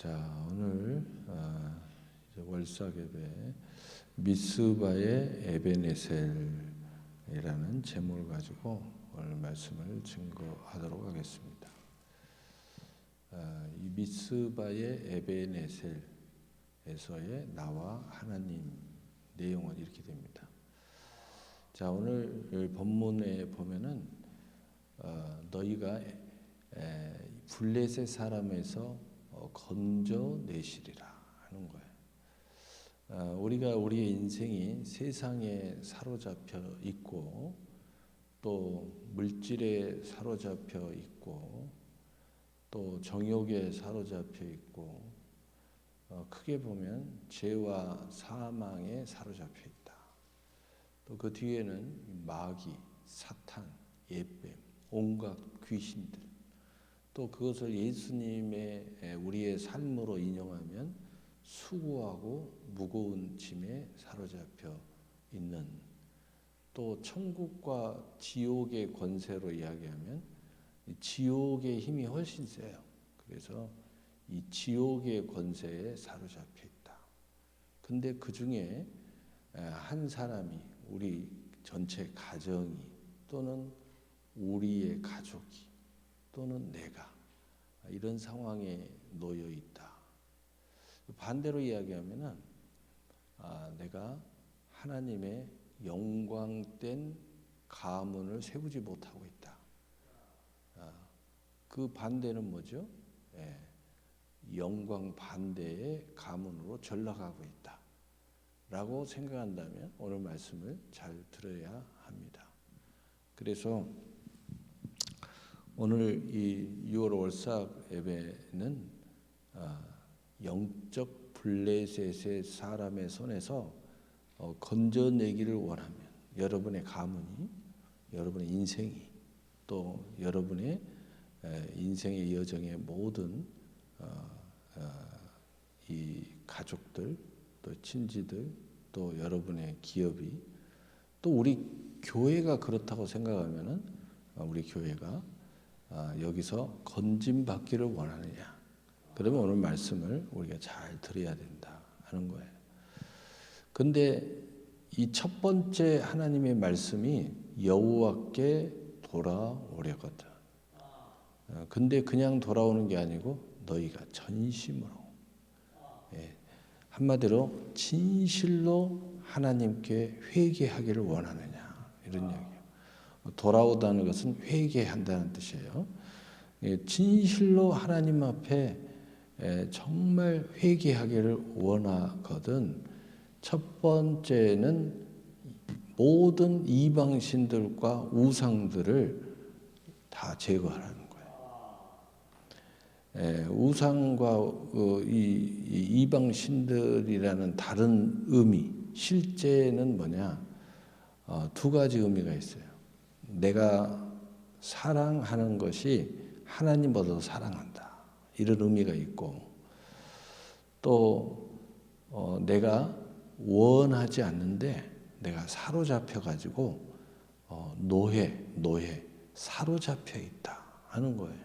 자, 오늘 이제 월삭 예배 미스바의 에베네셀이라는 제목을 가지고 오늘 말씀을 증거하도록 하겠습니다. 이 미스바의 에베네셀에서의 나와 하나님 내용은 이렇게 됩니다. 자, 오늘 본문에 보면은 너희가 블레셋 사람에서 건져내시리라 하는 거예요. 우리가 우리의 인생이 세상에 사로잡혀 있고 또 물질에 사로잡혀 있고 또 정욕에 사로잡혀 있고 크게 보면 죄와 사망에 사로잡혀 있다. 또 그 뒤에는 마귀, 사탄, 예뱀, 온갖 귀신들, 또 그것을 예수님의 우리의 삶으로 인용하면 수고하고 무거운 짐에 사로잡혀 있는, 또 천국과 지옥의 권세로 이야기하면 지옥의 힘이 훨씬 세요. 그래서 이 지옥의 권세에 사로잡혀 있다. 근데 그 중에 한 사람이, 우리 전체 가정이 또는 우리의 가족이 또는 내가 이런 상황에 놓여 있다. 반대로 이야기하면은 내가 하나님의 영광된 가문을 세우지 못하고 있다. 그 반대는 뭐죠? 영광 반대의 가문으로 전락하고 있다 라고 생각한다면 오늘 말씀을 잘 들어야 합니다. 그래서 오늘 이 6월 월삭 예배는 영적 블레셋의 사람의 손에서 건져내기를 원하면 여러분의 가문이, 여러분의 인생이, 또 여러분의 인생의 여정의 모든 이 가족들, 또 친지들, 또 여러분의 기업이, 또 우리 교회가 그렇다고 생각하면은 우리 교회가 여기서 건짐받기를 원하느냐? 그러면 오늘 말씀을 우리가 잘 들어야 된다 하는 거예요. 근데 이 첫 번째 하나님의 말씀이 여호와께 돌아오려거든. 근데 그냥 돌아오는 게 아니고 너희가 전심으로, 한마디로 진실로 하나님께 회개하기를 원하느냐, 이런 얘기예요. 돌아오다는 것은 회개한다는 뜻이에요. 진실로 하나님 앞에 정말 회개하기를 원하거든. 첫 번째는 모든 이방신들과 우상들을 다 제거하라는 거예요. 우상과 이 이방신들이라는 다른 의미, 실제는 뭐냐? 두 가지 의미가 있어요. 내가 사랑하는 것이 하나님보다 사랑한다, 이런 의미가 있고, 또 내가 원하지 않는데 내가 사로잡혀 가지고 노예 사로잡혀 있다 하는 거예요.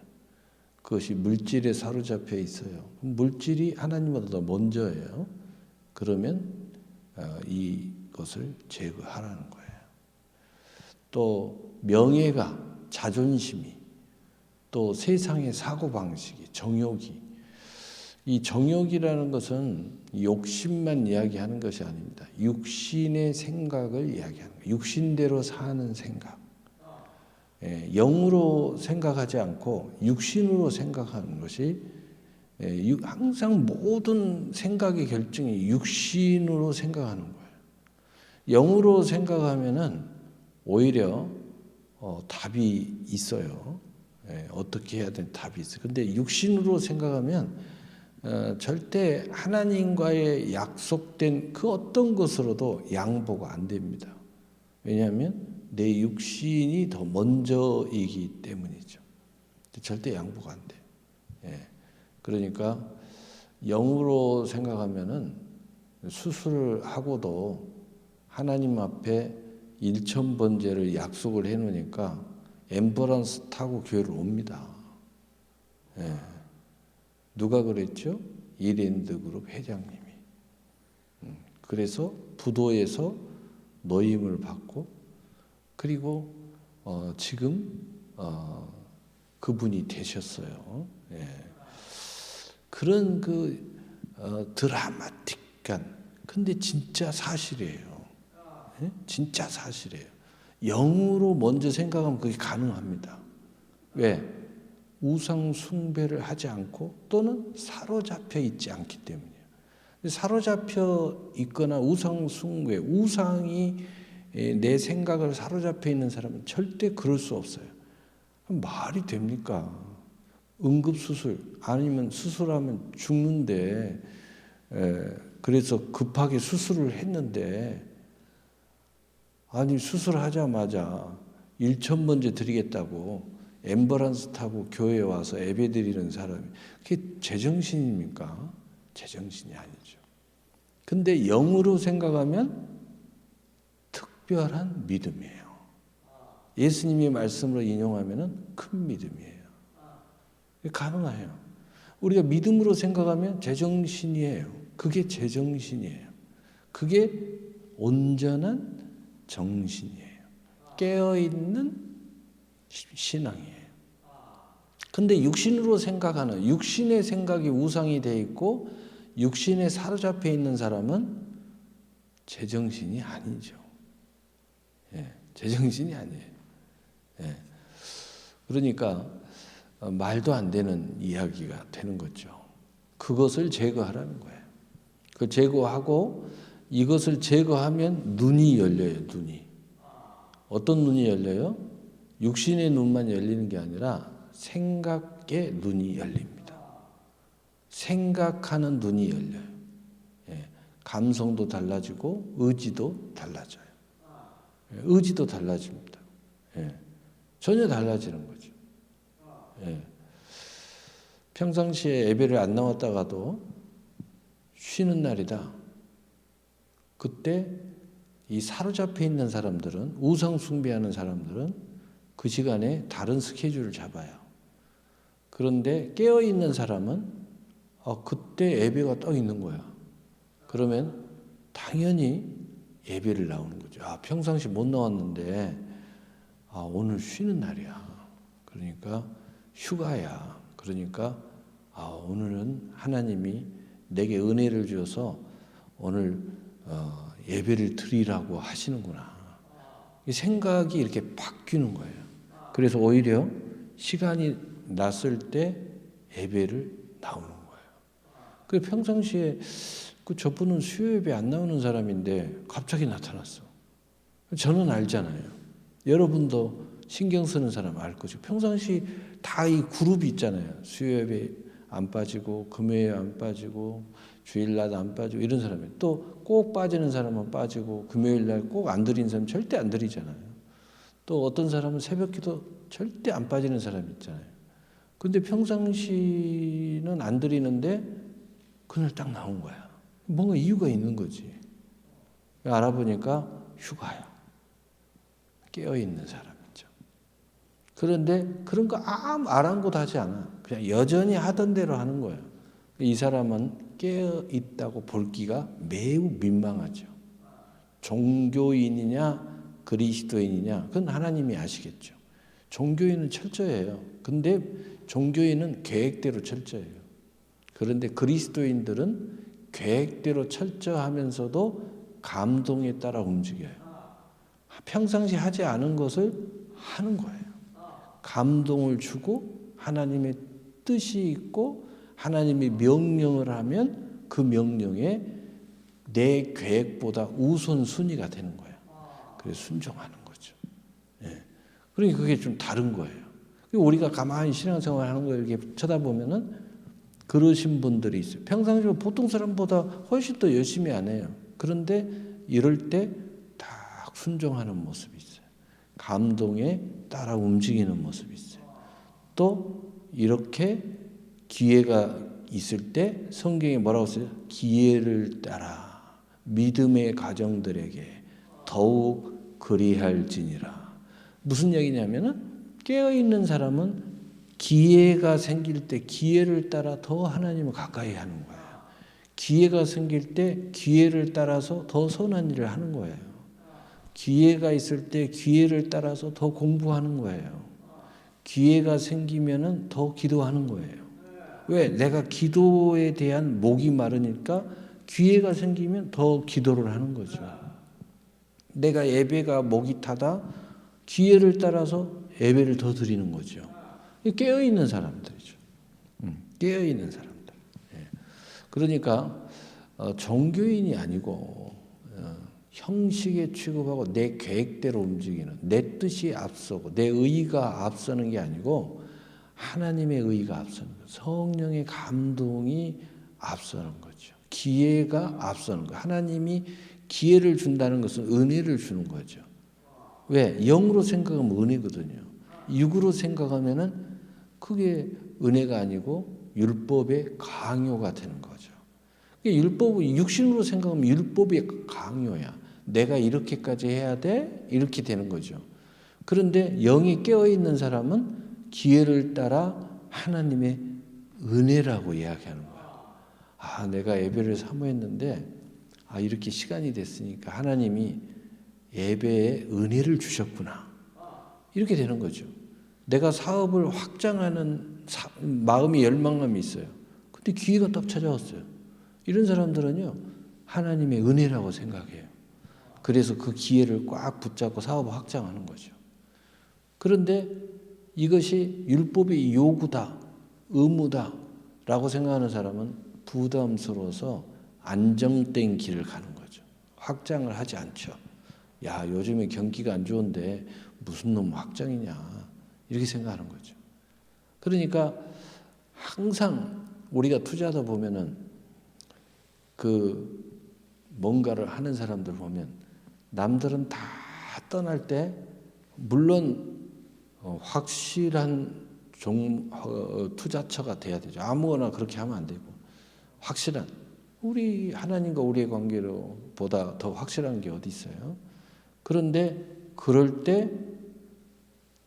그것이 물질에 사로잡혀 있어요. 물질이 하나님보다 더 먼저예요. 그러면 이것을 제거하라는 거예요. 또 명예가, 자존심이, 또 세상의 사고방식이, 정욕이, 이 정욕이라는 것은 욕심만 이야기하는 것이 아닙니다. 육신의 생각을 이야기하는 거예요. 육신대로 사는 생각, 영으로 생각하지 않고 육신으로 생각하는 것이, 항상 모든 생각의 결정이 육신으로 생각하는 거예요. 영으로 생각하면은 오히려 답이 있어요. 어떻게 해야 되는 답이 있어요. 근데 육신으로 생각하면 절대 하나님과의 약속된 그 어떤 것으로도 양보가 안 됩니다. 왜냐하면 내 육신이 더 먼저이기 때문이죠. 절대 양보가 안 돼요. 그러니까 영으로 생각하면은 수술을 하고도 하나님 앞에 일천번제를 약속을 해놓으니까 앰뷸런스 타고 교회를 옵니다. 누가 그랬죠? 이랜드그룹 회장님이. 그래서 부도에서 노임을 받고 그리고 지금 그분이 되셨어요. 예. 그런 드라마틱한 근데 진짜 사실이에요. 예? 진짜 사실이에요. 영으로 먼저 생각하면 그게 가능합니다. 왜? 우상 숭배를 하지 않고 또는 사로잡혀 있지 않기 때문이에요. 사로잡혀 있거나 우상 숭배, 우상이 내 생각을 사로잡혀 있는 사람은 절대 그럴 수 없어요. 말이 됩니까? 응급수술 아니면 수술하면 죽는데 그래서 급하게 수술을 했는데 아니 수술하자마자 1,000번째 드리겠다고 앰뷸런스 타고 교회에 와서 예배 드리는 사람이 그게 제정신입니까? 제정신이 아니죠. 근데 영으로 생각하면 특별한 믿음이에요. 예수님의 말씀으로 인용하면 큰 믿음이에요. 가능해요. 우리가 믿음으로 생각하면 제정신이에요. 그게 제정신이에요. 그게 온전한 정신이에요. 깨어있는 신앙이에요. 근데 육신으로 생각하는 육신의 생각이 우상이 돼 있고 육신에 사로잡혀 있는 사람은 제정신이 아니죠. 예, 제정신이 아니에요. 예. 그러니까 말도 안 되는 이야기가 되는 거죠. 그것을 제거하라는 거예요. 그 제거하고 이것을 제거하면 눈이 열려요. 눈이. 어떤 눈이 열려요? 육신의 눈만 열리는 게 아니라 생각의 눈이 열립니다. 생각하는 눈이 열려요. 예. 감성도 달라지고 의지도 달라져요. 예. 의지도 달라집니다. 예. 전혀 달라지는 거죠. 예. 평상시에 예배를 안 나왔다가도 쉬는 날이다. 그때 이 사로잡혀 있는 사람들은 우상 숭배하는 사람들은 그 시간에 다른 스케줄을 잡아요. 그런데 깨어 있는 사람은 그때 예배가 떠 있는 거야. 그러면 당연히 예배를 나오는 거죠. 평상시 못 나왔는데 오늘 쉬는 날이야. 그러니까 휴가야. 그러니까 오늘은 하나님이 내게 은혜를 주어서 오늘 예배를 드리라고 하시는구나. 이 생각이 이렇게 바뀌는 거예요. 그래서 오히려 시간이 났을 때 예배를 나오는 거예요. 그 평상시에 저분은 수요 예배 안 나오는 사람인데 갑자기 나타났어. 저는 알잖아요. 여러분도 신경 쓰는 사람 알 거죠. 평상시 다 이 그룹이 있잖아요. 수요 예배 안 빠지고 금요일 안 빠지고 주일날 안 빠지고 이런 사람이 또 꼭 빠지는 사람은 빠지고 금요일날 꼭 안 드리는 사람 절대 안 드리잖아요. 또 어떤 사람은 새벽기도 절대 안 빠지는 사람이 있잖아요. 근데 평상시는 안 드리는데 그날 딱 나온 거야. 뭔가 이유가 있는 거지. 알아보니까 휴가야. 깨어있는 사람이죠. 그런데 그런 거 아무 아랑곳하지 않아. 그냥 여전히 하던 대로 하는 거예요. 이 사람은 깨어있다고 볼기가 매우 민망하죠. 종교인이냐 그리스도인이냐 그건 하나님이 아시겠죠. 종교인은 철저해요. 근데 종교인은 계획대로 철저해요. 그런데 그리스도인들은 계획대로 철저하면서도 감동에 따라 움직여요. 평상시 하지 않은 것을 하는 거예요. 감동을 주고 하나님의 뜻이 있고 하나님의 명령을 하면 그 명령에 내 계획보다 우선순위가 되는 거예요. 그래서 순종하는 거죠. 예. 그러니까 그게 좀 다른 거예요. 우리가 가만히 신앙생활 하는 걸 이렇게 쳐다보면은 그러신 분들이 있어요. 평상시로 보통 사람보다 훨씬 더 열심히 안 해요. 그런데 이럴 때 딱 순종하는 모습이 있어요. 감동에 따라 움직이는 모습이 있어요. 또 이렇게 기회가 있을 때 성경에 뭐라고 써요? 기회를 따라 믿음의 가정들에게 더욱 그리할지니라. 무슨 얘기냐면은 깨어있는 사람은 기회가 생길 때 기회를 따라 더 하나님을 가까이 하는 거예요. 기회가 생길 때 기회를 따라서 더 선한 일을 하는 거예요. 기회가 있을 때 기회를 따라서 더 공부하는 거예요. 기회가 생기면은 더 기도하는 거예요. 왜? 내가 기도에 대한 목이 마르니까 기회가 생기면 더 기도를 하는 거죠. 내가 예배가 목이 타다 기회를 따라서 예배를 더 드리는 거죠. 깨어있는 사람들이죠. 깨어있는 사람들. 그러니까 종교인이 아니고 형식에 취급하고 내 계획대로 움직이는, 내 뜻이 앞서고 내 의가 앞서는 게 아니고 하나님의 의가 앞서는 거예요. 성령의 감동이 앞서는 거죠. 기회가 앞서는 거예요. 하나님이 기회를 준다는 것은 은혜를 주는 거죠. 왜? 영으로 생각하면 은혜거든요. 육으로 생각하면은 그게 은혜가 아니고 율법의 강요가 되는 거죠. 율법을 육신으로 생각하면 율법의 강요야. 내가 이렇게까지 해야 돼? 이렇게 되는 거죠. 그런데 영이 깨어있는 사람은 기회를 따라 하나님의 은혜라고 이야기하는 거야. 내가 예배를 사모했는데 이렇게 시간이 됐으니까 하나님이 예배에 은혜를 주셨구나. 이렇게 되는 거죠. 내가 사업을 확장하는 마음이 열망감이 있어요. 근데 기회가 딱 찾아왔어요. 이런 사람들은요, 하나님의 은혜라고 생각해요. 그래서 그 기회를 꽉 붙잡고 사업을 확장하는 거죠. 그런데 이것이 율법의 요구다, 의무다 라고 생각하는 사람은 부담스러워서 안정된 길을 가는 거죠. 확장을 하지 않죠. 야, 요즘에 경기가 안 좋은데 무슨 놈 확장이냐 이렇게 생각하는 거죠. 그러니까 항상 우리가 투자하다 보면은 그 뭔가를 하는 사람들 보면 남들은 다 떠날 때 물론 확실한 투자처가 돼야 되죠. 아무거나 그렇게 하면 안 되고 확실한 우리 하나님과 우리의 관계로 보다 더 확실한 게 어디 있어요? 그런데 그럴 때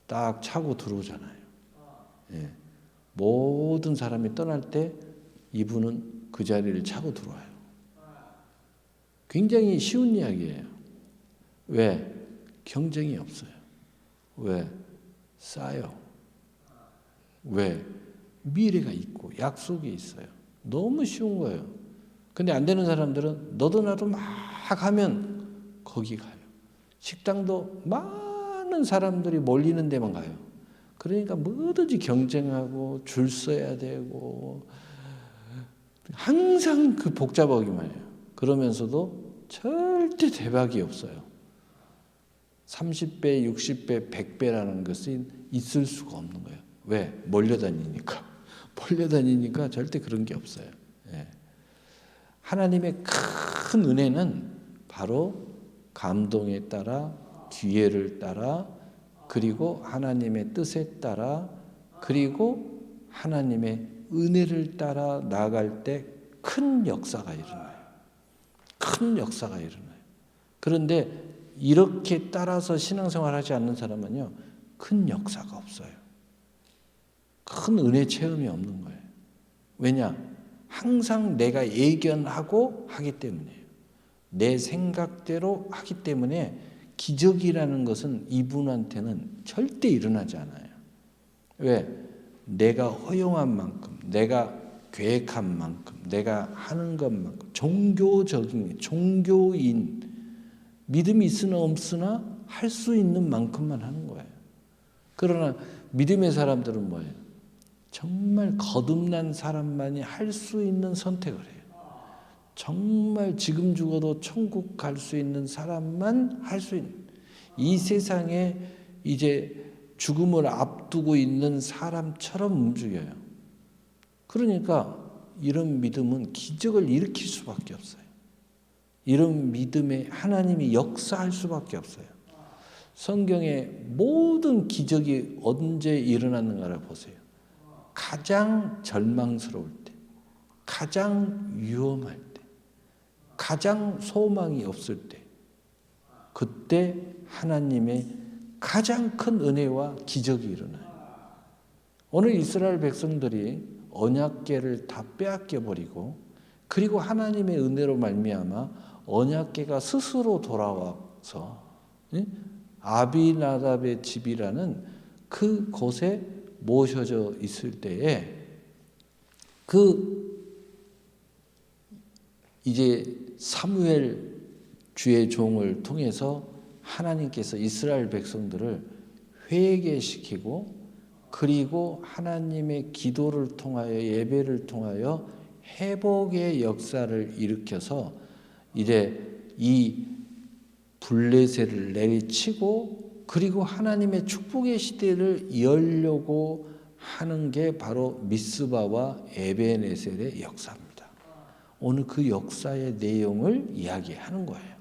딱 차고 들어오잖아요. 예. 모든 사람이 떠날 때 이분은 그 자리를 차고 들어와요. 굉장히 쉬운 이야기예요. 왜? 경쟁이 없어요. 왜? 싸요. 왜? 미래가 있고 약속이 있어요. 너무 쉬운 거예요. 근데 안 되는 사람들은 너도 나도 막 하면 거기 가요. 식당도 많은 사람들이 몰리는 데만 가요. 그러니까 뭐든지 경쟁하고 줄 서야 되고 항상 그 복잡하기만 해요. 그러면서도 절대 대박이 없어요. 30배, 60배, 100배라는 것은 있을 수가 없는 거예요. 왜? 몰려다니니까. 몰려다니니까 절대 그런 게 없어요. 예. 하나님의 큰 은혜는 바로 감동에 따라, 기회를 따라, 그리고 하나님의 뜻에 따라, 그리고 하나님의 은혜를 따라 나아갈 때 큰 역사가 일어나요. 큰 역사가 일어나요. 그런데 이렇게 따라서 신앙생활 하지 않는 사람은요, 큰 역사가 없어요. 큰 은혜 체험이 없는 거예요. 왜냐? 항상 내가 예견하고 하기 때문이에요. 내 생각대로 하기 때문에 기적이라는 것은 이분한테는 절대 일어나지 않아요. 왜? 내가 허용한 만큼, 내가 계획한 만큼, 내가 하는 것만큼, 종교인, 믿음이 있으나 없으나 할 수 있는 만큼만 하는 거예요. 그러나 믿음의 사람들은 뭐예요? 정말 거듭난 사람만이 할 수 있는 선택을 해요. 정말 지금 죽어도 천국 갈 수 있는 사람만 할 수 있는, 이 세상에 이제 죽음을 앞두고 있는 사람처럼 움직여요. 그러니까 이런 믿음은 기적을 일으킬 수밖에 없어요. 이런 믿음에 하나님이 역사할 수밖에 없어요. 성경의 모든 기적이 언제 일어났는가를 보세요. 가장 절망스러울 때, 가장 위험할 때, 가장 소망이 없을 때, 그때 하나님의 가장 큰 은혜와 기적이 일어나요. 오늘 이스라엘 백성들이 언약궤를 다 빼앗겨 버리고 그리고 하나님의 은혜로 말미암아 언약궤가 스스로 돌아와서 아비나답의 집이라는 그 곳에 모셔져 있을 때에 이제 사무엘 주의 종을 통해서 하나님께서 이스라엘 백성들을 회개시키고 그리고 하나님의 기도를 통하여 예배를 통하여 회복의 역사를 일으켜서 이제 이 블레셋을 내리치고 그리고 하나님의 축복의 시대를 열려고 하는 게 바로 미스바와 에베네셀의 역사입니다. 오늘 그 역사의 내용을 이야기하는 거예요.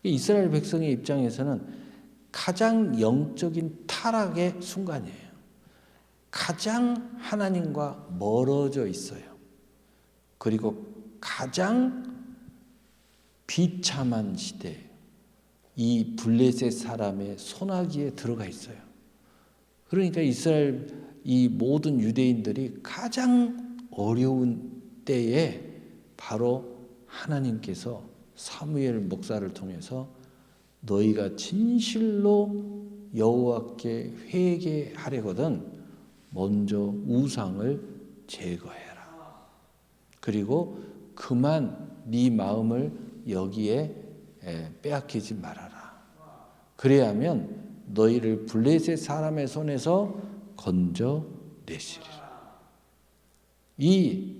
이스라엘 백성의 입장에서는 가장 영적인 타락의 순간이에요. 가장 하나님과 멀어져 있어요. 그리고 가장 비참한 시대, 이 블레셋 사람의 손아귀에 들어가 있어요. 그러니까 이스라엘 이 모든 유대인들이 가장 어려운 때에 바로 하나님께서 사무엘 목사를 통해서 너희가 진실로 여호와께 회개하려거든 먼저 우상을 제거해라. 그리고 그만 네 마음을 여기에 빼앗기지 말아라. 그래야면 너희를 블레셋 사람의 손에서 건져내시리라. 이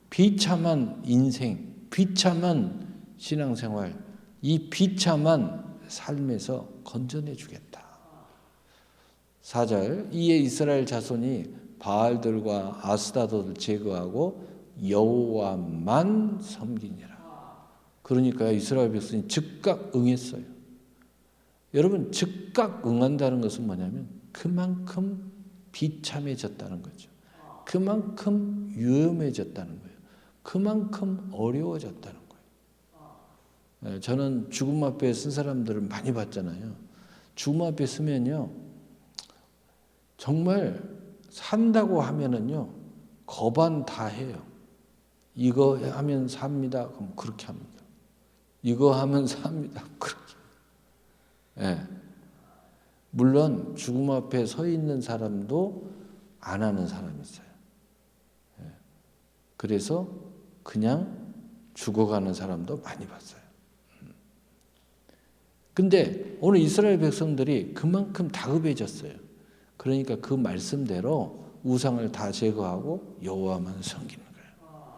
비참한 인생, 비참한 신앙생활, 이 비참한 삶에서 건져내주겠다. 4절 이에 이스라엘 자손이 바알들과 아스타도를 제거하고 여호와만 섬기니라. 그러니까 이스라엘 백성이 즉각 응했어요. 여러분 즉각 응한다는 것은 뭐냐면 그만큼 비참해졌다는 거죠. 그만큼 위험해졌다는 거예요. 그만큼 어려워졌다는 거예요. 저는 죽음 앞에 쓴 사람들을 많이 봤잖아요. 죽음 앞에 쓰면요 정말 산다고 하면은요 거반 다 해요. 이거 하면 삽니다. 그럼 그렇게 합니다. 이거 하면 삽니다. 그렇게. 예. 물론 죽음 앞에 서 있는 사람도 안 하는 사람이 있어요. 예. 그래서 그냥 죽어가는 사람도 많이 봤어요. 근데 오늘 이스라엘 백성들이 그만큼 다급해졌어요. 그러니까 그 말씀대로 우상을 다 제거하고 여호와만 섬기는 거예요.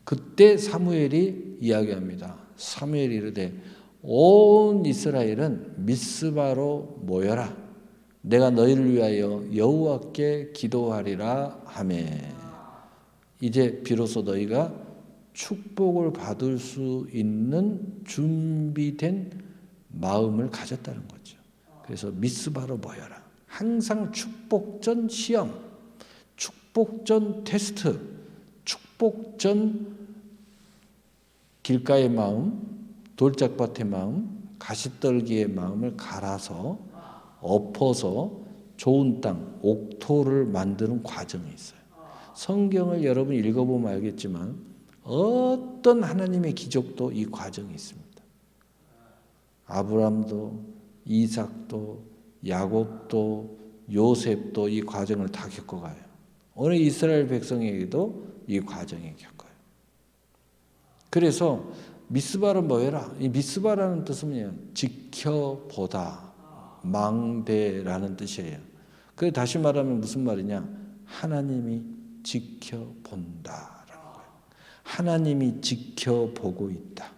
그때 사무엘이 이야기합니다. 사무엘이 이르되 온 이스라엘은 미스바로 모여라. 내가 너희를 위하여 여호와께 기도하리라 하매 이제 비로소 너희가 축복을 받을 수 있는 준비된 마음을 가졌다는 거죠. 그래서 미스바로 모여라. 항상 축복 전 시험, 축복 전 테스트, 축복 전 길가의 마음, 돌짝밭의 마음, 가시떨기의 마음을 갈아서 엎어서 좋은 땅, 옥토를 만드는 과정이 있어요. 성경을 여러분 읽어보면 알겠지만 어떤 하나님의 기적도 이 과정이 있습니다. 아브람도 이삭도 야곱도 요셉도 이 과정을 다 겪어가요. 오늘 이스라엘 백성에게도 이 과정이 겪어요. 그래서 미스바를 뭐해라? 이 미스바라는 뜻은 뭐냐? 지켜보다, 망대라는 뜻이에요. 그 다시 말하면 무슨 말이냐? 하나님이 지켜본다라는 거예요. 하나님이 지켜보고 있다.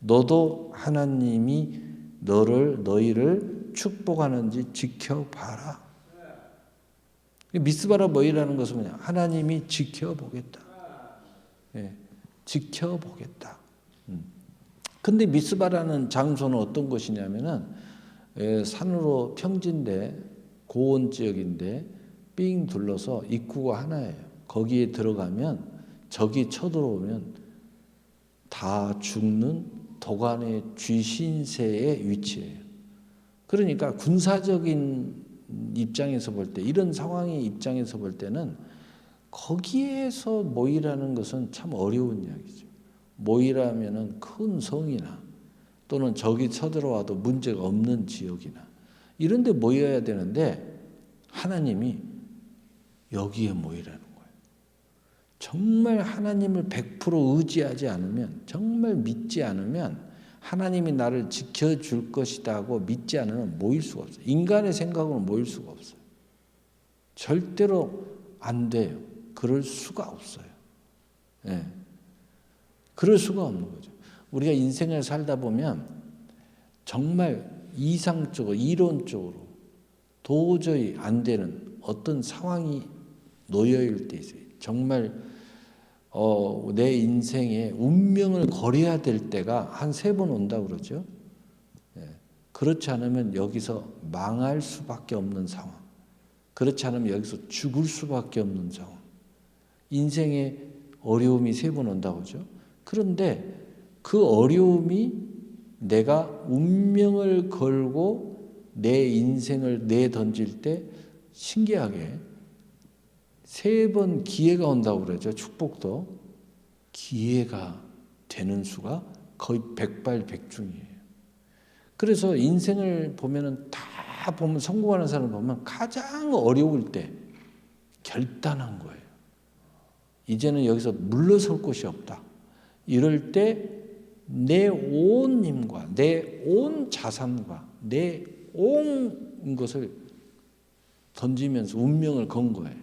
너도 하나님이 너희를 축복하는지 지켜봐라. 미스바라 뭐이라는 것은 뭐냐? 하나님이 지켜보겠다. 예, 지켜보겠다. 근데 미스바라는 장소는 어떤 곳이냐면은 산으로 평지인데 고원 지역인데 삥 둘러서 입구가 하나예요. 거기에 들어가면 적이 쳐들어오면 다 죽는 도간의 쥐신세의 위치예요. 그러니까 군사적인 입장에서 볼 때, 이런 상황의 입장에서 볼 때는 거기에서 모이라는 것은 참 어려운 이야기죠. 모이라면은 큰 성이나 또는 적이 쳐들어와도 문제가 없는 지역이나 이런 데 모여야 되는데 하나님이 여기에 모이라는 거예요. 정말 하나님을 100% 의지하지 않으면, 정말 믿지 않으면 하나님이 나를 지켜줄 것이다 하고 믿지 않으면 모일 수가 없어요. 인간의 생각으로 모일 수가 없어요. 절대로 안 돼요. 그럴 수가 없어요. 예. 그럴 수가 없는 거죠. 우리가 인생을 살다 보면 정말 이상적으로, 이론적으로 도저히 안 되는 어떤 상황이 놓여일 때 있어요. 정말 내 인생에 운명을 걸어야 될 때가 한 3번 온다고 그러죠. 예. 그렇지 않으면 여기서 망할 수밖에 없는 상황. 그렇지 않으면 여기서 죽을 수밖에 없는 상황. 인생에 어려움이 3번 온다고 하죠. 그런데 그 어려움이 내가 운명을 걸고 내 인생을 내던질 때 신기하게 3번 기회가 온다고 그러죠. 축복도 기회가 되는 수가 거의 백발백중이에요. 그래서 인생을 보면은 다 보면 성공하는 사람을 보면 가장 어려울 때 결단한 거예요. 이제는 여기서 물러설 곳이 없다. 이럴 때 내 온 힘과 내 온 자산과 내 온 것을 던지면서 운명을 건 거예요.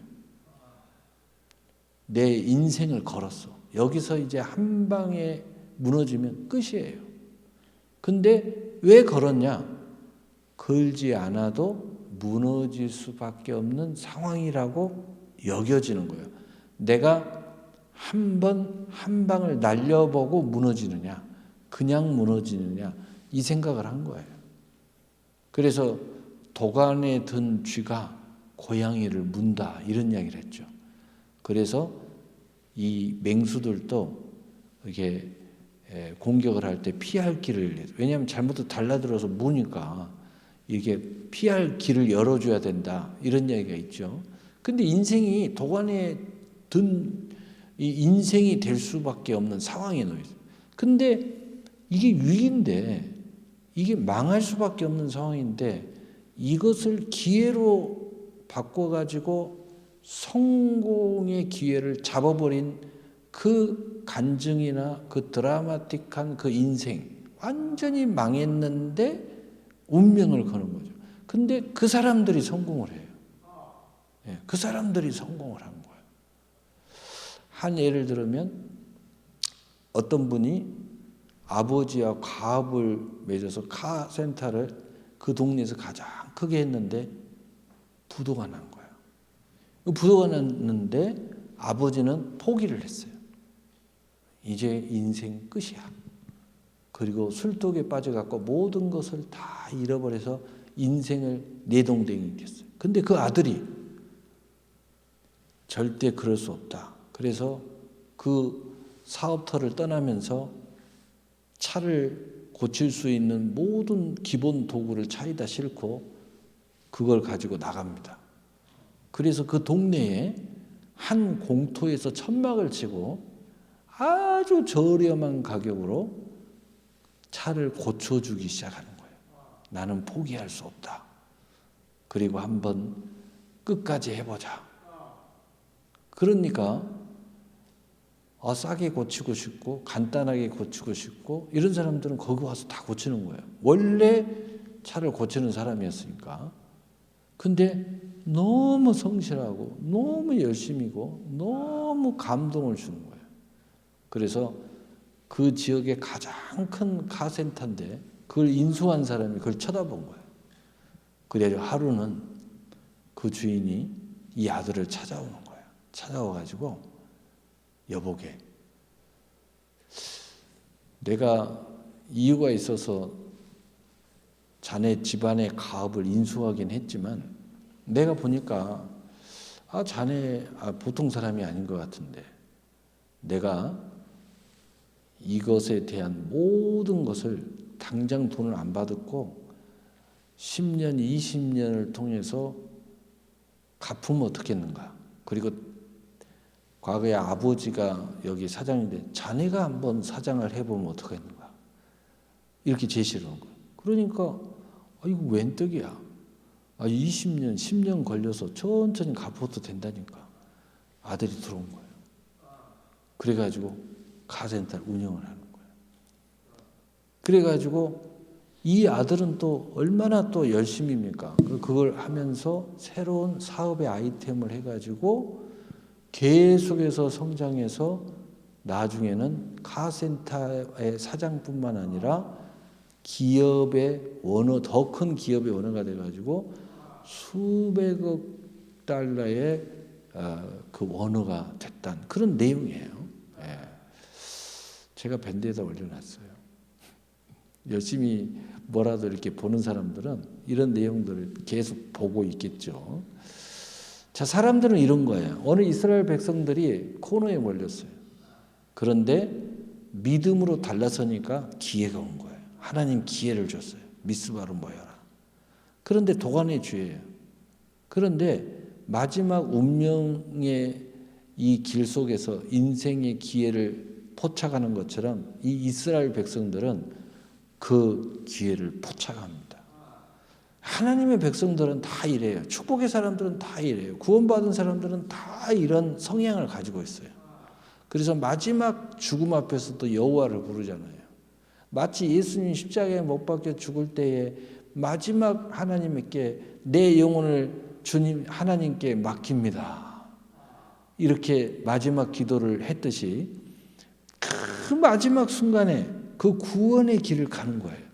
내 인생을 걸었어. 여기서 이제 한 방에 무너지면 끝이에요. 근데 왜 걸었냐? 걸지 않아도 무너질 수밖에 없는 상황이라고 여겨지는 거예요. 내가 한 방을 날려보고 무너지느냐, 그냥 무너지느냐, 이 생각을 한 거예요. 그래서 도간에 든 쥐가 고양이를 문다, 이런 이야기를 했죠. 그래서 이 맹수들도 이게 공격을 할 때 피할 길을, 왜냐하면 잘못해서 달라들어서 무니까 이게 피할 길을 열어줘야 된다, 이런 이야기가 있죠. 근데 인생이 도간에 든 이 인생이 될 수밖에 없는 상황에 놓여 있어요. 근데 이게 위기인데, 이게 망할 수밖에 없는 상황인데 이것을 기회로 바꿔가지고 성공의 기회를 잡아버린 그 간증이나 그 드라마틱한 그 인생, 완전히 망했는데 운명을 거는 거죠. 근데 그 사람들이 성공을 해요. 그 사람들이 성공을 한 거예요. 한 예를 들면 어떤 분이 아버지와 가업을 맺어서 카센터를 그 동네에서 가장 크게 했는데 부도가 난 거예요. 부도가 났는데 아버지는 포기를 했어요. 이제 인생 끝이야. 그리고 술독에 빠져갖고 모든 것을 다 잃어버려서 인생을 내동댕이 됐어요. 근데 그 아들이 절대 그럴 수 없다. 그래서 그 사업터를 떠나면서 차를 고칠 수 있는 모든 기본 도구를 차에다 싣고 그걸 가지고 나갑니다. 그래서 그 동네에 한 공터에서 천막을 치고 아주 저렴한 가격으로 차를 고쳐주기 시작하는 거예요. 나는 포기할 수 없다. 그리고 한번 끝까지 해보자. 그러니까 싸게 고치고 싶고 간단하게 고치고 싶고 이런 사람들은 거기 와서 다 고치는 거예요. 원래 차를 고치는 사람이었으니까. 근데 너무 성실하고 너무 열심이고 너무 감동을 주는 거예요. 그래서 그 지역의 가장 큰 카센터인데 그걸 인수한 사람이 그걸 쳐다본 거예요. 그래서 하루는 그 주인이 이 아들을 찾아오는 거예요. 찾아와가지고 여보게, 내가 이유가 있어서 자네 집안의 가업을 인수하긴 했지만 내가 보니까 자네 보통 사람이 아닌 것 같은데 내가 이것에 대한 모든 것을 당장 돈을 안 받았고 10년, 20년을 통해서 갚으면 어떻겠는가. 그리고 과거에 아버지가 여기 사장인데 자네가 한번 사장을 해보면 어떡하겠는가 이렇게 제시를 한 거예요. 그러니까 이거 웬 떡이야. 20년 10년 걸려서 천천히 갚아도 된다니까 아들이 들어온 거예요. 그래가지고 카센터를 운영을 하는 거예요. 그래가지고 이 아들은 또 얼마나 또 열심입니까? 그걸 하면서 새로운 사업의 아이템을 해가지고 계속해서 성장해서 나중에는 카센터의 사장뿐만 아니라 기업의 오너, 더 큰 기업의 오너가 돼가지고 수백억 달러의 그 오너가 됐다는 그런 내용이에요. 예. 제가 밴드에다 올려놨어요. 열심히 뭐라도 이렇게 보는 사람들은 이런 내용들을 계속 보고 있겠죠. 자, 사람들은 이런 거예요. 어느 이스라엘 백성들이 코너에 몰렸어요. 그런데 믿음으로 달라서니까 기회가 온 거예요. 하나님 기회를 줬어요. 미스바로 모여라. 그런데 도관의 죄예요. 그런데 마지막 운명의 이 길 속에서 인생의 기회를 포착하는 것처럼 이 이스라엘 백성들은 그 기회를 포착합니다. 하나님의 백성들은 다 이래요. 축복의 사람들은 다 이래요. 구원받은 사람들은 다 이런 성향을 가지고 있어요. 그래서 마지막 죽음 앞에서도 여호와를 부르잖아요. 마치 예수님 십자가에 못 박혀 죽을 때에 마지막 하나님께 내 영혼을 주님 하나님께 맡깁니다. 이렇게 마지막 기도를 했듯이 그 마지막 순간에 그 구원의 길을 가는 거예요.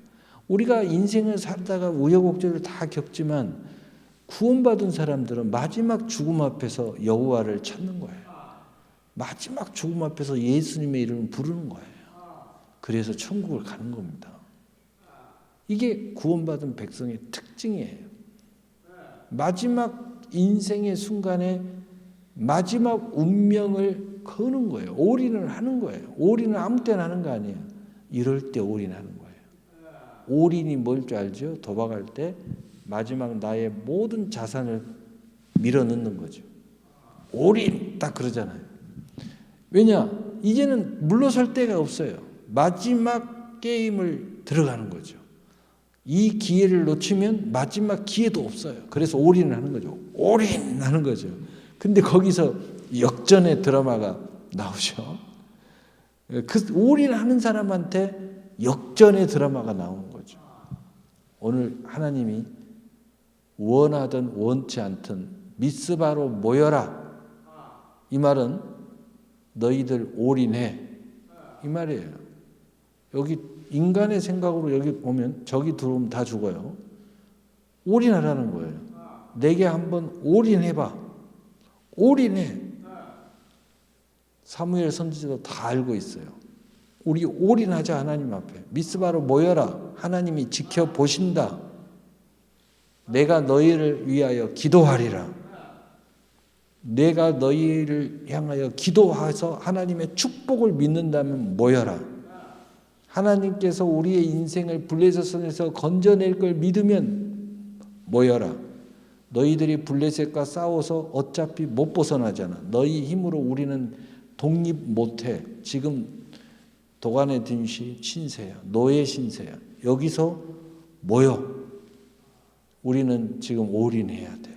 우리가 인생을 살다가 우여곡절을 다 겪지만 구원받은 사람들은 마지막 죽음 앞에서 여호와를 찾는 거예요. 마지막 죽음 앞에서 예수님의 이름을 부르는 거예요. 그래서 천국을 가는 겁니다. 이게 구원받은 백성의 특징이에요. 마지막 인생의 순간에 마지막 운명을 거는 거예요. 올인을 하는 거예요. 올인은 아무 때나 하는 거 아니에요. 이럴 때 올인하는 거예요. 올인이 뭘 줄 알죠? 도박할 때 마지막 나의 모든 자산을 밀어넣는 거죠. 올인 딱 그러잖아요. 왜냐? 이제는 물러설 데가 없어요. 마지막 게임을 들어가는 거죠. 이 기회를 놓치면 마지막 기회도 없어요. 그래서 올인을 하는 거죠. 올인하는 거죠. 근데 거기서 역전의 드라마가 나오죠. 그 올인하는 사람한테 역전의 드라마가 나오는 거죠. 오늘 하나님이 원하든 원치 않든 미스바로 모여라. 이 말은 너희들 올인해. 이 말이에요. 여기 인간의 생각으로 여기 보면 저기 들어오면 다 죽어요. 올인하라는 거예요. 내게 한번 올인해봐. 올인해. 사무엘 선지자도 다 알고 있어요. 우리 올인하자 하나님 앞에. 미스바로 모여라. 하나님이 지켜보신다. 내가 너희를 위하여 기도하리라. 내가 너희를 향하여 기도해서 하나님의 축복을 믿는다면 모여라. 하나님께서 우리의 인생을 블레셋에서 건져낼 걸 믿으면 모여라. 너희들이 블레셋과 싸워서 어차피 못 벗어나잖아. 너희 힘으로 우리는 독립 못해. 지금 도간의 든시 신세야. 노예 신세야. 여기서 모여. 우리는 지금 올인해야 돼.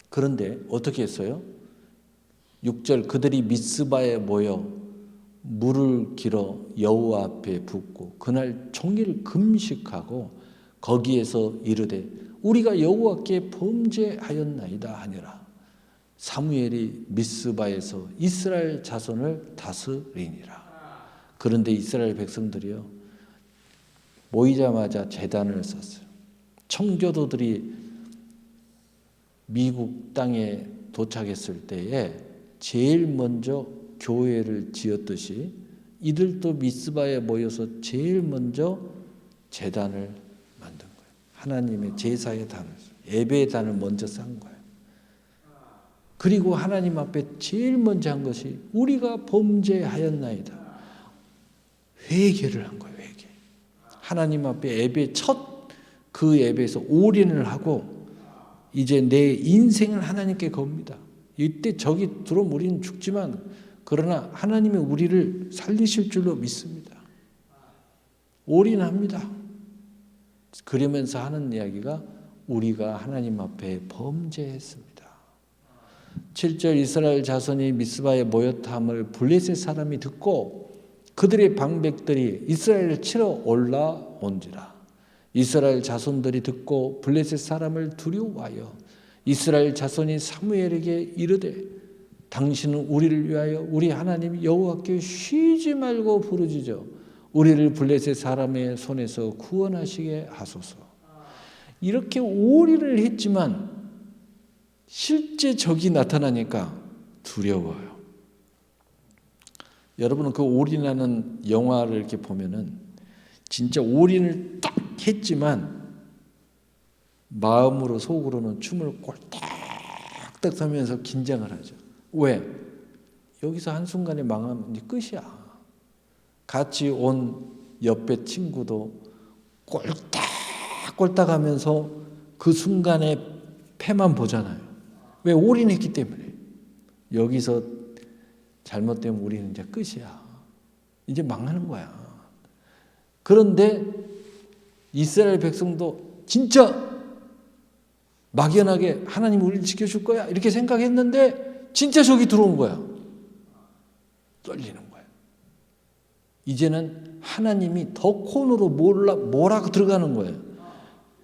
그런데 어떻게 했어요? 6절 그들이 미스바에 모여 물을 길어 여호와 앞에 붓고 그날 종일 금식하고 거기에서 이르되 우리가 여호와께 범죄하였나이다 하니라. 사무엘이 미스바에서 이스라엘 자손을 다스리니라. 그런데 이스라엘 백성들이요 모이자마자 제단을 쌓았어요. 청교도들이 미국 땅에 도착했을 때에 제일 먼저 교회를 지었듯이 이들도 미스바에 모여서 제일 먼저 제단을 만든 거예요. 하나님의 제사의 단을, 예배의 단을 먼저 쌓은 거예요. 그리고 하나님 앞에 제일 먼저 한 것이 우리가 범죄하였나이다. 회개를 한 거예요. 회개. 하나님 앞에 예배 그 예배에서 올인을 하고 이제 내 인생을 하나님께 겁니다. 이때 적이 들어오면 우리는 죽지만 그러나 하나님이 우리를 살리실 줄로 믿습니다. 올인합니다. 그러면서 하는 이야기가 우리가 하나님 앞에 범죄했습니다. 7절 이스라엘 자손이 미스바에 모였함을 블레셋 사람이 듣고 그들의 방백들이 이스라엘을 치러 올라온지라. 이스라엘 자손들이 듣고 블레셋 사람을 두려워하여 이스라엘 자손이 사무엘에게 이르되 당신은 우리를 위하여 우리 하나님 여호와께 쉬지 말고 부르짖어 우리를 블레셋 사람의 손에서 구원하시게 하소서. 이렇게 오리를 했지만 실제 적이 나타나니까 두려워요. 여러분은 그 올인하는 영화를 이렇게 보면은 진짜 올인을 딱 했지만 마음으로 속으로는 춤을 꼴딱딱 서면서 긴장을 하죠. 왜? 여기서 한순간에 망하면 이제 끝이야. 같이 온 옆에 친구도 꼴딱꼴딱 하면서 그 순간에 패만 보잖아요. 왜? 올인했기 때문에. 여기서 잘못되면 우리는 이제 끝이야. 이제 망하는 거야. 그런데 이스라엘 백성도 진짜 막연하게 하나님 우리를 지켜줄 거야 이렇게 생각했는데 진짜 적이 들어온 거야. 떨리는 거야. 이제는 하나님이 더 코너로 몰아 들어가는 거예요.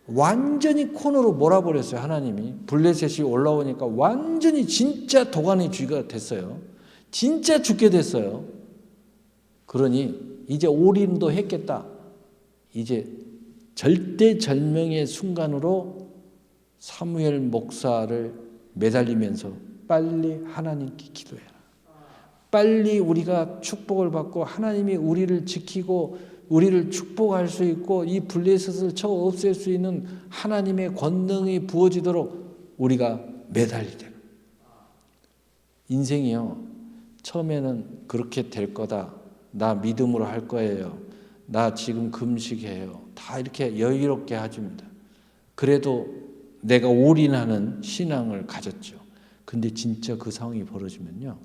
완전히 코너로 몰아버렸어요. 하나님이. 블레셋이 올라오니까 완전히 진짜 도가니 쥐가 됐어요. 진짜 죽게 됐어요. 그러니 이제 올인도 했겠다. 이제 절대절명의 순간으로 사무엘 목사를 매달리면서 빨리 하나님께 기도해라. 빨리 우리가 축복을 받고 하나님이 우리를 지키고 우리를 축복할 수 있고 이 블레셋을 쳐 없앨 수 있는 하나님의 권능이 부어지도록 우리가 매달리자. 인생이요. 처음에는 그렇게 될 거다. 나 믿음으로 할 거예요. 나 지금 금식해요. 다 이렇게 여유롭게 해줍니다. 그래도 내가 올인하는 신앙을 가졌죠. 근데 진짜 그 상황이 벌어지면요.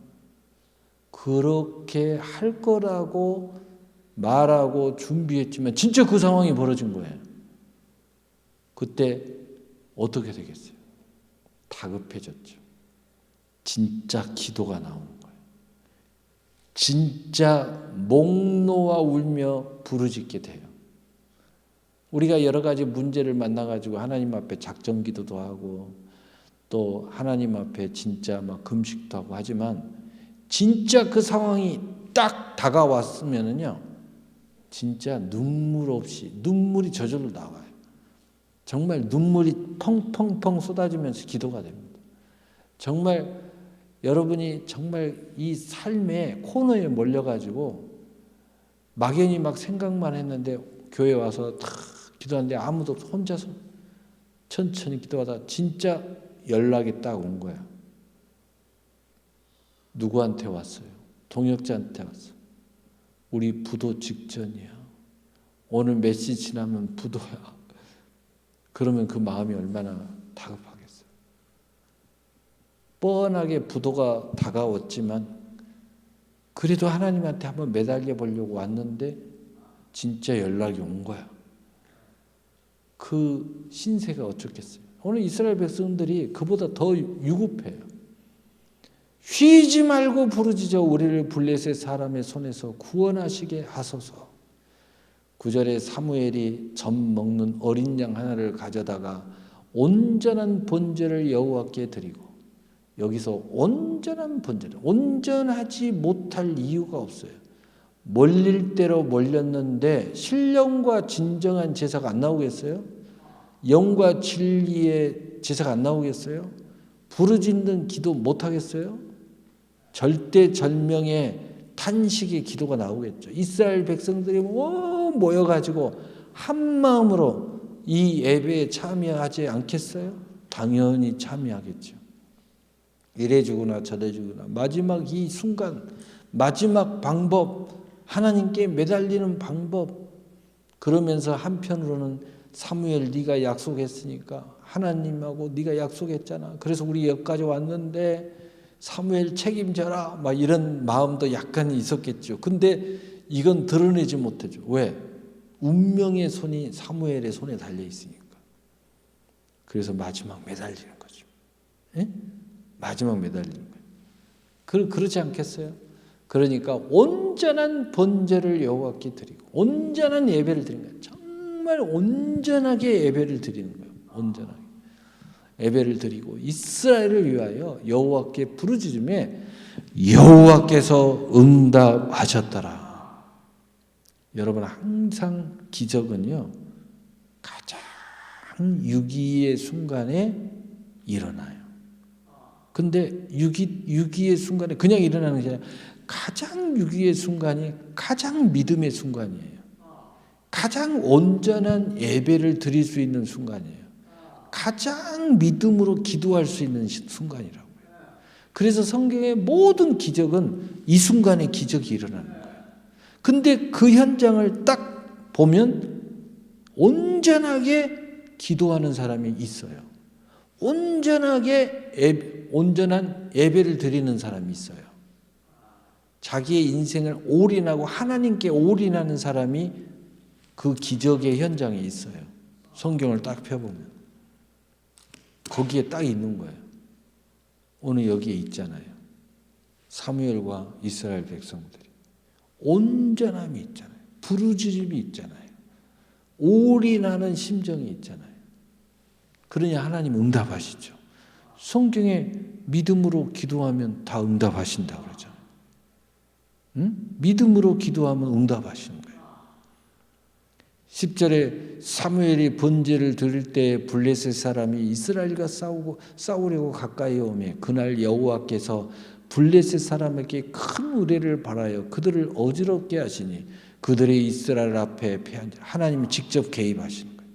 그렇게 할 거라고 말하고 준비했지만 진짜 그 상황이 벌어진 거예요. 그때 어떻게 되겠어요? 다급해졌죠. 진짜 기도가 나오는 거예요. 진짜 목 놓아 울며 부르짖게 돼요. 우리가 여러 가지 문제를 만나가지고 하나님 앞에 작정 기도도 하고 또 하나님 앞에 진짜 막 금식도 하고 하지만 진짜 그 상황이 딱 다가왔으면은요, 진짜 눈물 없이 눈물이 저절로 나와요. 정말 눈물이 펑펑펑 쏟아지면서 기도가 됩니다. 정말 여러분이 정말 이 삶의 코너에 몰려가지고 막연히 막 생각만 했는데 교회 와서 탁 기도하는데 아무도 없어. 혼자서 천천히 기도하다 진짜 연락이 딱 온 거야. 누구한테 왔어요? 동역자한테 왔어. 우리 부도 직전이야. 오늘 몇 시 지나면 부도야. 그러면 그 마음이 얼마나 다급하겠어요. 뻔하게 부도가 다가왔지만 그래도 하나님한테 한번 매달려 보려고 왔는데 진짜 연락이 온 거야. 그 신세가 어쩌겠어요. 오늘 이스라엘 백성들이 그보다 더 유급해요. 쉬지 말고 부르짖어 우리를 블레셋 사람의 손에서 구원하시게 하소서. 9절에 사무엘이 젖 먹는 어린 양 하나를 가져다가 온전한 번제를 여호와께 드리고, 여기서 온전한 번제를, 온전하지 못할 이유가 없어요. 몰릴 대로 몰렸는데 신령과 진정한 제사가 안 나오겠어요? 영과 진리의 제사가 안 나오겠어요? 부르짖는 기도 못 하겠어요? 절대절명의 탄식의 기도가 나오겠죠. 이스라엘 백성들이 모여가지고 한 마음으로 이 예배에 참여하지 않겠어요? 당연히 참여하겠죠. 이래주거나 저래주거나 마지막 이 순간, 마지막 방법, 하나님께 매달리는 방법. 그러면서 한편으로는 사무엘 네가 약속했으니까, 하나님하고 네가 약속했잖아. 그래서 우리 여기까지 왔는데 사무엘 책임져라 막 이런 마음도 약간 있었겠죠. 근데 이건 드러내지 못하죠. 왜? 운명의 손이 사무엘의 손에 달려 있으니까. 그래서 마지막 매달리는 거죠. 예? 마지막 매달리는 거예요. 그렇지 않겠어요? 그러니까 온전한 번제를 여호와께 드리고 온전한 예배를 드리는 거예요. 정말 온전하게 예배를 드리는 거예요. 온전하게 예배를 드리고 이스라엘을 위하여 여호와께 부르짖음에 여호와께서 응답하셨더라. 여러분 항상 기적은요 가장 위기의 순간에 일어나요. 근데 위기의 순간에 그냥 일어나는 게 아니라 가장 위기의 순간이 가장 믿음의 순간이에요. 가장 온전한 예배를 드릴 수 있는 순간이에요. 가장 믿음으로 기도할 수 있는 순간이라고요. 그래서 성경의 모든 기적은 이 순간에 기적이 일어나는 거예요. 근데 그 현장을 딱 보면 온전하게 기도하는 사람이 있어요. 온전한 예배를 드리는 사람이 있어요. 자기의 인생을 올인하고 하나님께 올인하는 사람이 그 기적의 현장에 있어요. 성경을 딱 펴보면 거기에 딱 있는 거예요. 오늘 여기에 있잖아요. 사무엘과 이스라엘 백성들이 온전함이 있잖아요. 부르짖음이 있잖아요. 올인하는 심정이 있잖아요. 그러니 하나님 응답하시죠. 성경에 믿음으로 기도하면 다 응답하신다고 그러잖아요. 응? 믿음으로 기도하면 응답하시는 거예요. 10절에 사무엘이 번제를 드릴 때 블레셋 사람이 이스라엘과 싸우려고 가까이 오매 그날 여호와께서 블레셋 사람에게 큰 의뢰를 바라여 그들을 어지럽게 하시니 그들의 이스라엘 앞에 패한 자 하나님이 직접 개입하시는 거예요.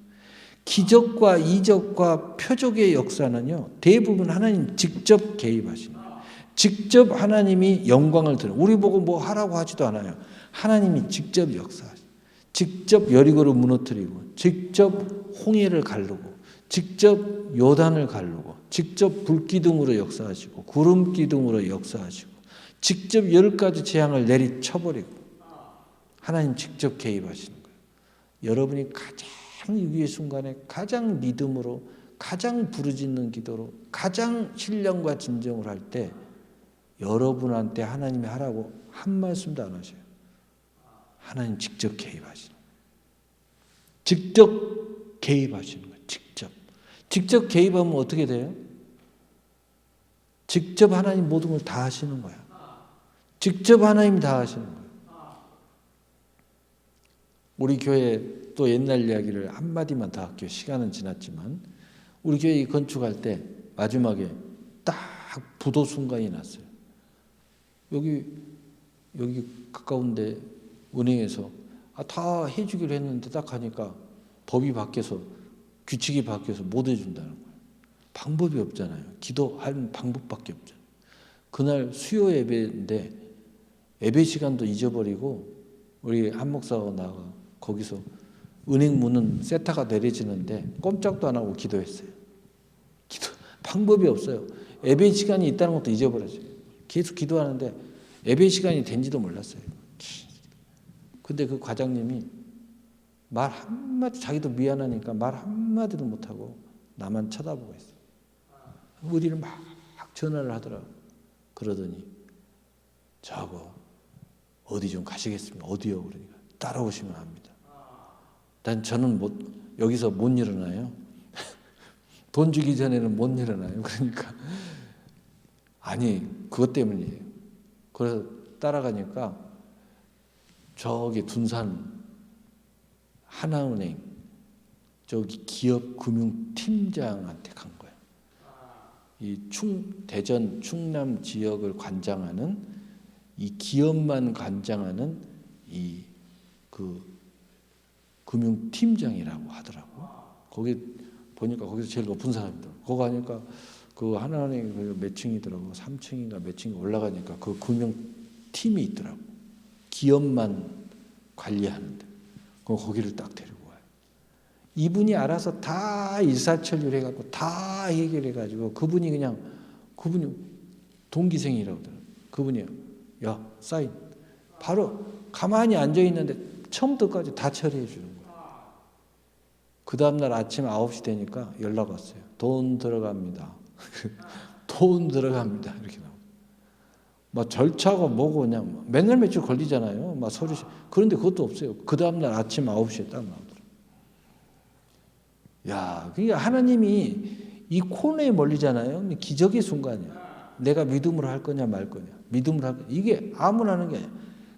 기적과 이적과 표적의 역사는요 대부분 하나님 직접 개입하시는 거예요. 직접 하나님이 영광을 드려 우리 보고 뭐 하라고 하지도 않아요. 하나님이 직접 역사하시죠. 직접 여리고를 무너뜨리고 직접 홍해를 가르고 직접 요단을 가르고 직접 불기둥으로 역사하시고 구름 기둥으로 역사하시고 직접 10가지 재앙을 내리쳐버리고 하나님 직접 개입하시는 거예요. 여러분이 가장 위기의 순간에 가장 믿음으로 가장 부르짖는 기도로 가장 신령과 진정을 할 때 여러분한테 하나님이 하라고 한 말씀도 안 하셔요. 하나님 직접 개입하시는 거예요. 직접 개입하시는 거예요. 직접 개입하면 어떻게 돼요? 직접 하나님 모든 걸 다 하시는 거야. 직접 하나님이 다 하시는 거예요. 우리 교회 또 옛날 이야기를 한마디만 더 할게요. 시간은 지났지만 우리 교회 건축할 때 마지막에 딱 부도 순간이 났어요. 여기 가까운데 은행에서 다 해주기로 했는데 딱 하니까 법이 바뀌어서 규칙이 바뀌어서 못 해준다는 거예요. 방법이 없잖아요. 기도할 방법밖에 없잖아요. 그날 수요 예배인데 예배 시간도 잊어버리고 우리 한 목사가 나가 거기서 은행 문은 세타가 내려지는데 꼼짝도 안 하고 기도했어요. 방법이 없어요. 예배 시간이 있다는 것도 잊어버렸어요. 계속 기도하는데 예배 시간이 된지도 몰랐어요. 근데 그 과장님이 말 한마디 자기도 미안하니까 말 한마디도 못하고 나만 쳐다보고 있어요. 우리를 막 전화를 하더라고요. 그러더니 저하고 어디 좀 가시겠습니까? 어디요? 그러니까 따라오시면 합니다. 저는 여기서 못 일어나요. 돈 주기 전에는 못 일어나요. 그러니까 아니 그것 때문이에요. 그래서 따라가니까 저기 둔산 하나은행 저기 기업금융팀장한테 간 거예요. 이 대전 충남 지역을 관장하는 이 기업만 관장하는 이 그 금융팀장이라고 하더라고. 거기 보니까 거기서 제일 높은 사람이더라고. 거기 가니까 그 하나은행 몇 층이더라고. 3층인가 몇 층이 올라가니까 그 금융팀이 있더라고. 기업만 관리하는데. 거기를 딱 데리고 와요. 이분이 알아서 다 일사천리를 해갖고 다 해결해가지고 그분이 동기생이라고 하더라고요. 그분이요. 야, 사인. 바로 가만히 앉아 있는데 처음부터까지 다 처리해 주는 거예요. 그 다음날 아침 9시 되니까 연락 왔어요. 돈 들어갑니다. 돈 들어갑니다. 이렇게 나오고. 막 절차가 뭐고 그냥 맨날 며칠 걸리잖아요. 막 소리. 그런데 그것도 없어요. 그 다음날 아침 9시에 딱 나오더라고요. 야, 그러니까 하나님이 이 코너에 몰리잖아요. 기적의 순간이야. 내가 믿음으로 할 거냐 말 거냐. 믿음으로 할 거냐. 이게 아무나 하는 게 아니야.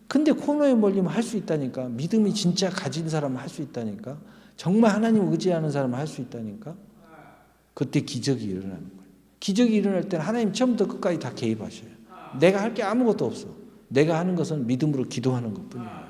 근데 코너에 몰리면 할 수 있다니까. 믿음이 진짜 가진 사람은 할 수 있다니까. 정말 하나님 의지하는 사람은 할 수 있다니까. 그때 기적이 일어나는 거예요. 기적이 일어날 때는 하나님 처음부터 끝까지 다 개입하셔요. 내가 할 게 아무것도 없어. 내가 하는 것은 믿음으로 기도하는 것뿐이에요.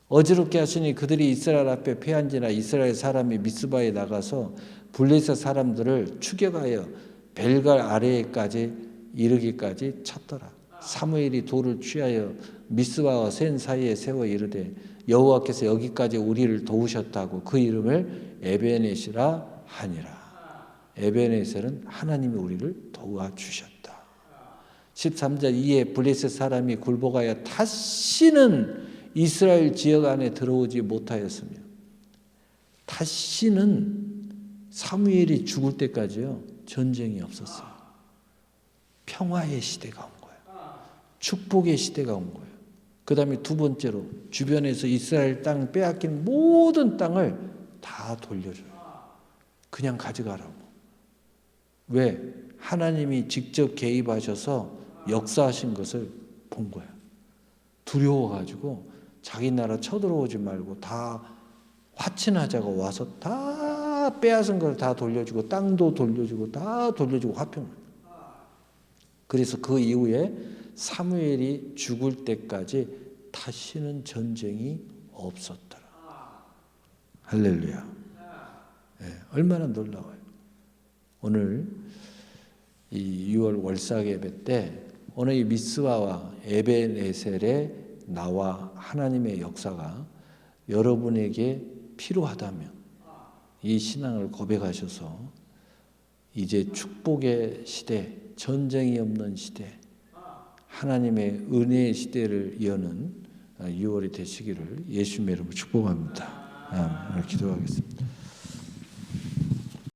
어지럽게 하시니 그들이 이스라엘 앞에 패한지라 이스라엘 사람이 미스바에 나가서 블레셋 사람들을 추격하여 벨갈 아래에까지 이르기까지 쳤더라. 사무엘이 돌을 취하여 미스바와 센 사이에 세워 이르되 여호와께서 여기까지 우리를 도우셨다고 그 이름을 에베네시라 하니라. 에베네셀은 하나님이 우리를 도와주셨다. 13절 이에 블레셋 사람이 굴복하여 다시는 이스라엘 지역 안에 들어오지 못하였으며 다시는 사무엘이 죽을 때까지요 전쟁이 없었어요. 평화의 시대가 온 거예요. 축복의 시대가 온 거예요. 그 다음에 두 번째로 주변에서 이스라엘 땅 빼앗긴 모든 땅을 다 돌려줘요. 그냥 가져가라고. 왜? 하나님이 직접 개입하셔서 역사하신 것을 본 거야. 두려워가지고 자기 나라 쳐들어오지 말고 다 화친하자고 와서 다 빼앗은 걸 다 돌려주고 땅도 돌려주고 다 돌려주고 화평. 그래서 그 이후에 사무엘이 죽을 때까지 다시는 전쟁이 없었더라. 할렐루야. 네, 얼마나 놀라워요. 오늘 이 6월 월삭 예배 때 오늘 이 미스바와 에벤에셀의 나와 하나님의 역사가 여러분에게 필요하다면 이 신앙을 고백하셔서 이제 축복의 시대, 전쟁이 없는 시대, 하나님의 은혜의 시대를 여는 6월이 되시기를 예수님의 이름으로 축복합니다. 오늘 기도하겠습니다.